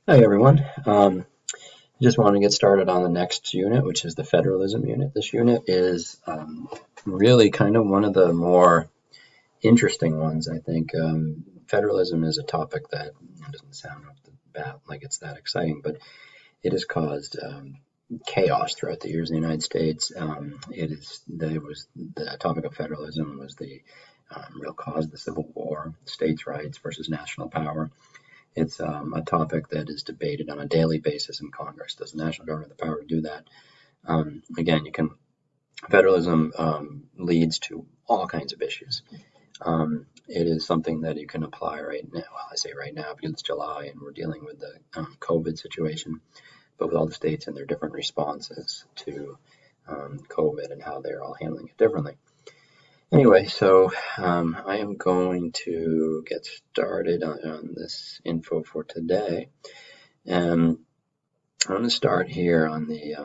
Hi everyone. Just want to get started on the next unit, which is the federalism unit. This unit is really kind of one of the more interesting ones, I think. Federalism is a topic that doesn't sound off the bat like it's that exciting, but it has caused chaos throughout the years in the United States. The topic of federalism was the real cause of the Civil War, states' rights versus national power. It's a topic that is debated on a daily basis in Congress. Does the national government have the power to do that? Again, federalism leads to all kinds of issues. It is something that you can apply right now. Well, I say right now because it's July and we're dealing with the COVID situation, but with all the states and their different responses to COVID and how they're all handling it differently. Anyway, so I am going to get started on this info for today. And I'm going to start here on the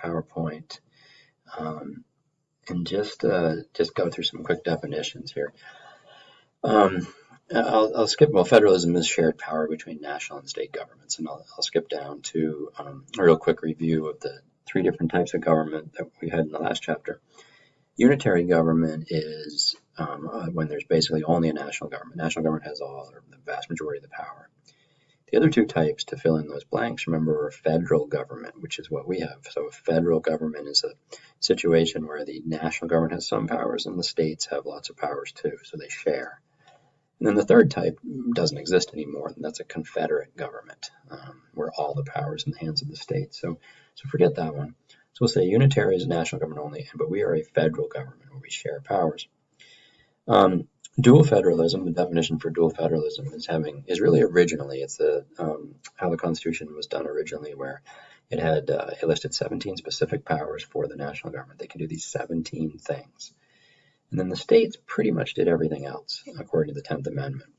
PowerPoint and just go through some quick definitions here. I'll skip, well, federalism is shared power between national and state governments, and I'll skip down to a real quick review of the three different types of government that we had in the last chapter. Unitary government is when there's basically only a national government. National government has all or the vast majority of the power. The other two types to fill in those blanks, remember, are federal government, which is what we have. So a federal government is a situation where the national government has some powers and the states have lots of powers too, so they share. And then the third type doesn't exist anymore, and that's a confederate government, where all the power is in the hands of the states. So forget that one. So we'll say unitary is a national government only, but we are a federal government where we share powers. Dual federalism, the definition for dual federalism is really originally, it's how the Constitution was done originally, where it listed 17 specific powers for the national government. They can do these 17 things. And then the states pretty much did everything else, according to the 10th Amendment.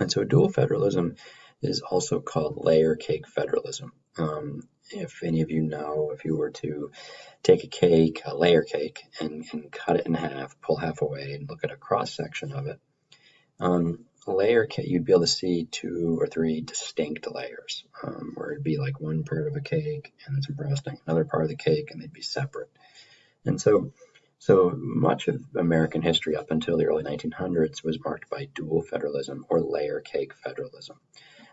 And so dual federalism is also called layer cake federalism. If any of you know, if you were to take a layer cake, and cut it in half, pull half away, and look at a cross section of it, a layer cake, you'd be able to see 2 or 3 distinct layers, where it'd be like one part of a cake and some frosting, another part of the cake, and they'd be separate. And so much of American history up until the early 1900s was marked by dual federalism or layer cake federalism,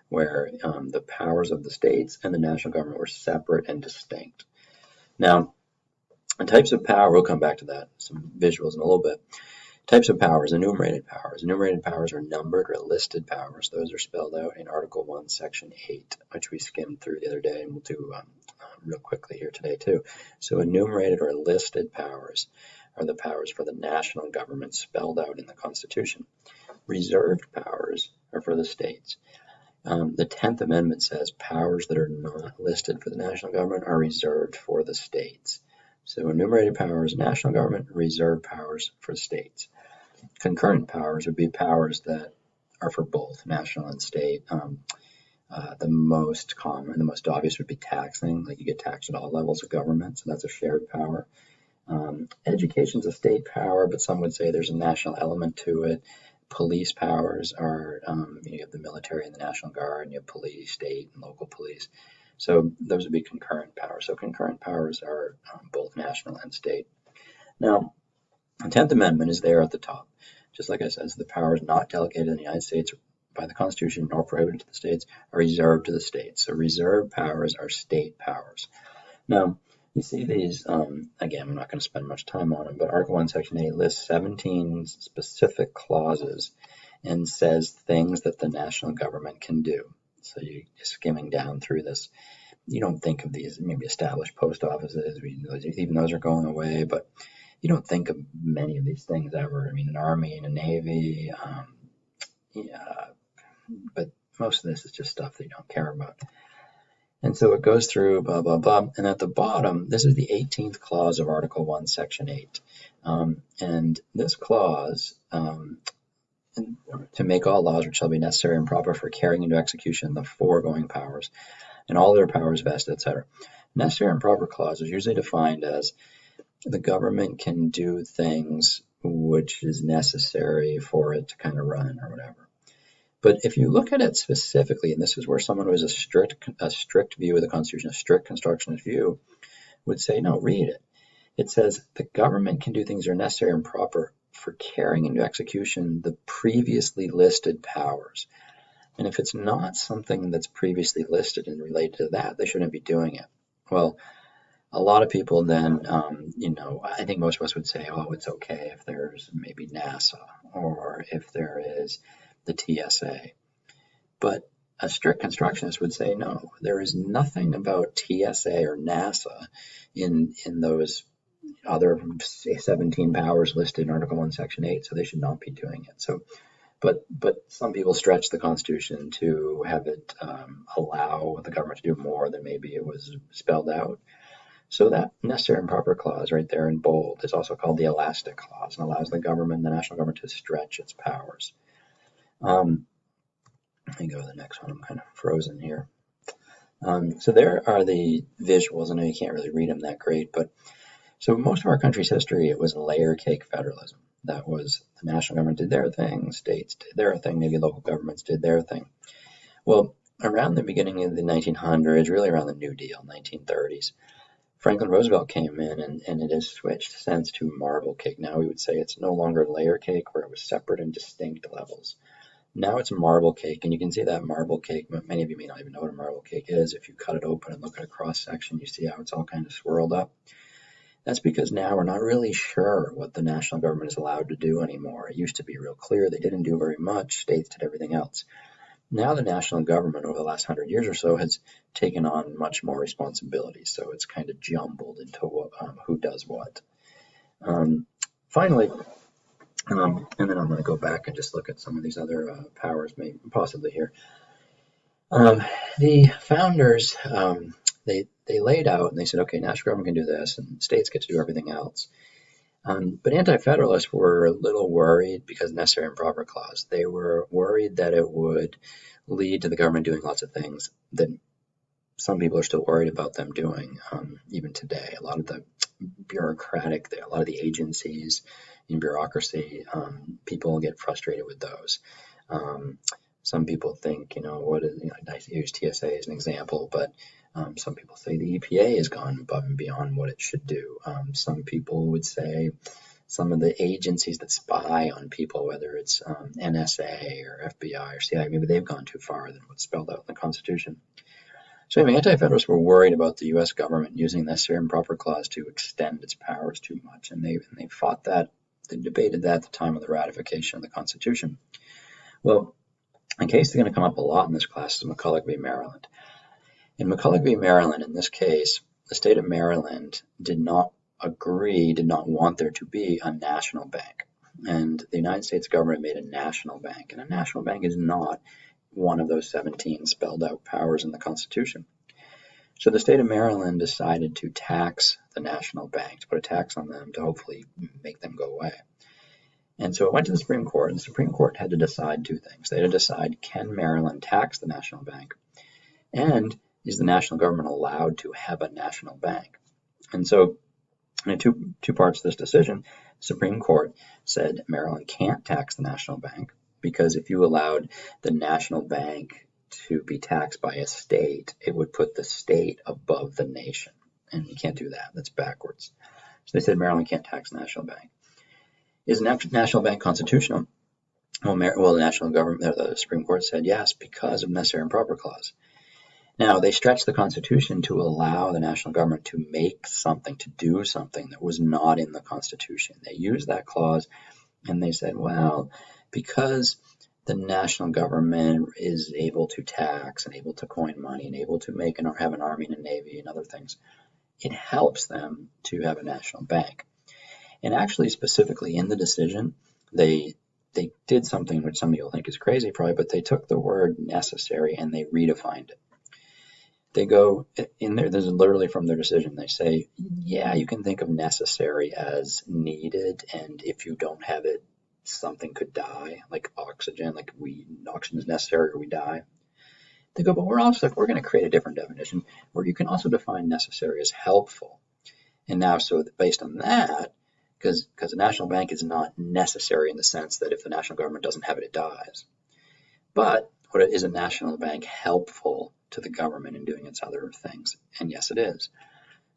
where the powers of the states and the national government were separate and distinct. Now, the types of power, we'll come back to that, some visuals in a little bit. Types of powers, enumerated powers. Enumerated powers are numbered or listed powers. Those are spelled out in Article 1, Section 8, which we skimmed through the other day, and we'll do real quickly here today too. So enumerated or listed powers are the powers for the national government spelled out in the Constitution. Reserved powers are for the states. The 10th Amendment says powers that are not listed for the national government are reserved for the states. So enumerated powers, national government, reserved powers for states. Concurrent powers would be powers that are for both national and state. The most common, the most obvious would be taxing, like you get taxed at all levels of government, so that's a shared power. Education's a state power, but some would say there's a national element to it. Police powers are, you have the military and the National Guard, and you have police, state and local police. So those would be concurrent powers. So concurrent powers are both national and state. Now, the 10th Amendment is there at the top. Just like I said, so the powers not delegated in the United States by the Constitution nor prohibited to the states are reserved to the states. So reserved powers are state powers. Now, you see these, again, I'm not going to spend much time on them, but Article 1, Section 8 lists 17 specific clauses and says things that the national government can do. So you're skimming down through this. You don't think of these, maybe established post offices, even those are going away, but you don't think of many of these things ever. I mean, an army and a navy, but most of this is just stuff that you don't care about. And so it goes through blah, blah, blah. And at the bottom, this is the 18th clause of Article 1, Section 8. And this clause, to make all laws which shall be necessary and proper for carrying into execution the foregoing powers, and all their powers vested, etc. Necessary and proper clause is usually defined as the government can do things which is necessary for it to kind of run or whatever. But if you look at it specifically, and this is where someone who has a strict view of the Constitution, a strict constructionist view, would say, no, read it. It says the government can do things that are necessary and proper for carrying into execution the previously listed powers. And if it's not something that's previously listed and related to that, they shouldn't be doing it. Well, a lot of people then, I think most of us would say, oh, it's okay if there's maybe NASA or if there is the TSA. But a strict constructionist would say, no, there is nothing about TSA or NASA in those other 17 powers listed in Article 1, Section 8, so they should not be doing it. So, but some people stretch the Constitution to have it allow the government to do more than maybe it was spelled out. So that necessary and proper clause right there in bold is also called the elastic clause and allows the national government to stretch its powers. Let me go to the next one. I'm kind of frozen here. So there are the visuals. I know you can't really read them that great, but so most of our country's history, it was layer cake federalism. That was the national government did their thing, states did their thing, maybe local governments did their thing. Well, around the beginning of the 1900s, really around the New Deal, 1930s, Franklin Roosevelt came in and it has switched since to marble cake. Now we would say it's no longer layer cake where it was separate and distinct levels. Now it's marble cake, and you can see that marble cake. Many of you may not even know what a marble cake is. If you cut it open and look at a cross section, you see how it's all kind of swirled up. That's because now we're not really sure what the national government is allowed to do anymore. It used to be real clear. They didn't do very much. States did everything else. Now the national government over the last 100 years or so has taken on much more responsibility. So it's kind of jumbled into who does what. Finally, and then I'm going to go back and just look at some of these other powers, maybe possibly here. The founders, they laid out and they said, okay, national government can do this and states get to do everything else. But anti-federalists were a little worried because of the necessary and proper clause. They were worried that it would lead to the government doing lots of things that some people are still worried about them doing, even today. A lot of the a lot of the agencies in bureaucracy, people get frustrated with those. Some people think, I use TSA as an example, but some people say the EPA has gone above and beyond what it should do. Some people would say some of the agencies that spy on people, whether it's NSA or FBI or CIA, maybe they've gone too far than what's spelled out in the Constitution. So anyway, anti-federalists were worried about the U.S. government using the necessary and proper clause to extend its powers too much, and they fought that. They debated that at the time of the ratification of the Constitution. Well, a case that's going to come up a lot in this class is McCulloch v. Maryland. In McCulloch v. Maryland, in this case, the state of Maryland did not want there to be a national bank. And the United States government made a national bank. And a national bank is not one of those 17 spelled out powers in the Constitution. So the state of Maryland decided to tax the national bank, to put a tax on them to hopefully make them go away. And so it went to the Supreme Court, and the Supreme Court had to decide two things. They had to decide, can Maryland tax the national bank? And is the national government allowed to have a national bank? And so in two parts of this decision, the Supreme Court said Maryland can't tax the national bank because if you allowed the national bank to be taxed by a state, it would put the state above the nation. And you can't do that. That's backwards. So they said Maryland can't tax the national bank. Is a national bank constitutional? Well, the national government, the Supreme Court said yes because of necessary and proper clause. Now, they stretched the Constitution to allow the national government to make something, to do something that was not in the Constitution. They used that clause and they said, well, because the national government is able to tax and able to coin money and able to have an army and a navy and other things, it helps them to have a national bank. And actually, specifically in the decision, they did something which some people think is crazy probably, but they took the word necessary and they redefined it. They go in there, this is literally from their decision, they say, yeah, you can think of necessary as needed, and if you don't have it, something could die, like oxygen, oxygen is necessary or we die. They go, but we're going to create a different definition where you can also define necessary as helpful. And now, so based on that, because a national bank is not necessary in the sense that if the national government doesn't have it, it dies. But is a national bank helpful to the government in doing its other things? And yes, it is.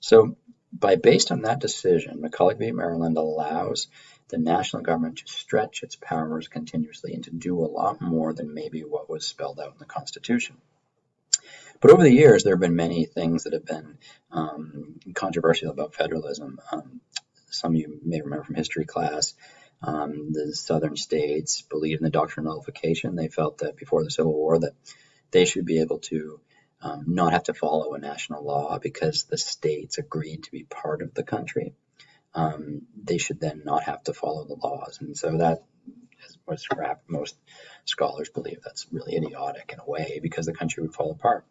So based on that decision, McCulloch v. Maryland allows the national government to stretch its powers continuously and to do a lot more than maybe what was spelled out in the Constitution. But over the years, there have been many things that have been controversial about federalism. Some of you may remember from history class, the southern states believed in the doctrine of nullification. They felt that before the Civil War that they should be able to not have to follow a national law because the states agreed to be part of the country. They should then not have to follow the laws. And so that was scrapped. Most scholars believe that's really idiotic in a way because the country would fall apart.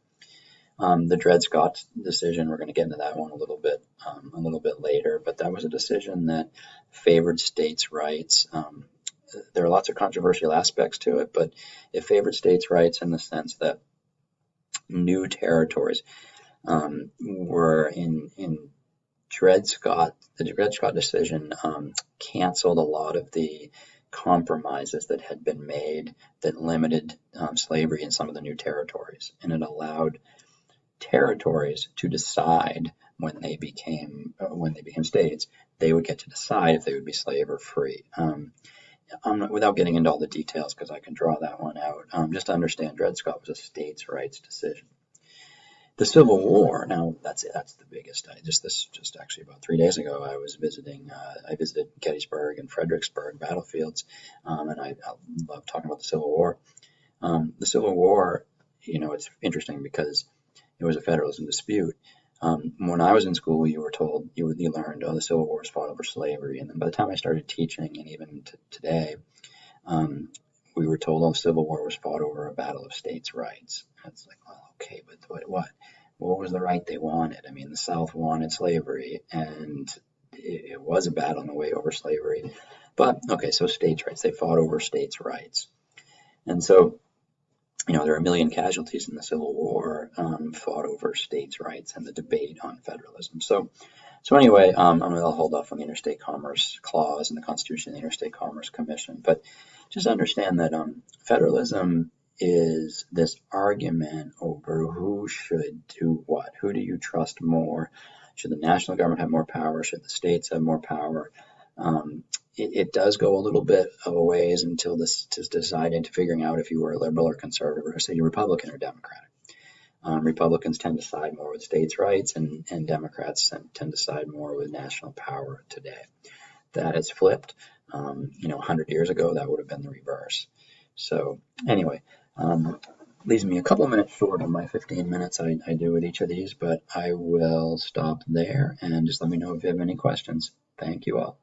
The Dred Scott decision, we're going to get into that one a little bit later, but that was a decision that favored states' rights. There are lots of controversial aspects to it, but it favored states' rights in the sense that new territories were in Dred Scott. The Dred Scott decision canceled a lot of the compromises that had been made that limited slavery in some of the new territories, and it allowed territories to decide when they became states, they would get to decide if they would be slave or free. Without getting into all the details, because I can draw that one out, just to understand, Dred Scott was a states' rights decision. The Civil War, now that's the biggest. Just actually about 3 days ago, I visited Gettysburg and Fredericksburg battlefields, and I love talking about the Civil War. The Civil War, it's interesting because it was a federalism dispute. When I was in school, you learned, the Civil War was fought over slavery. And then by the time I started teaching, and even today, we were told the Civil War was fought over a battle of states' rights. It's like, well, okay, but what? What was the right they wanted? I mean, the South wanted slavery, and it was a battle in a way over slavery. But, okay, so states' rights. They fought over states' rights. And so, there are a million casualties in the Civil War fought over states' rights and the debate on federalism. So anyway, I'll hold off on the Interstate Commerce Clause in the Constitution and the Interstate Commerce Commission. But just understand that federalism is this argument over who should do what. Who do you trust more? Should the national government have more power? Should the states have more power? It does go a little bit of a ways until this is decided into figuring out if you were a liberal or conservative, or say you're Republican or Democratic. Republicans tend to side more with states' rights, and Democrats tend to side more with national power today. That has flipped. 100 years ago, that would have been the reverse. So anyway, leaves me a couple of minutes short of my 15 minutes I do with each of these, but I will stop there and just let me know if you have any questions. Thank you all.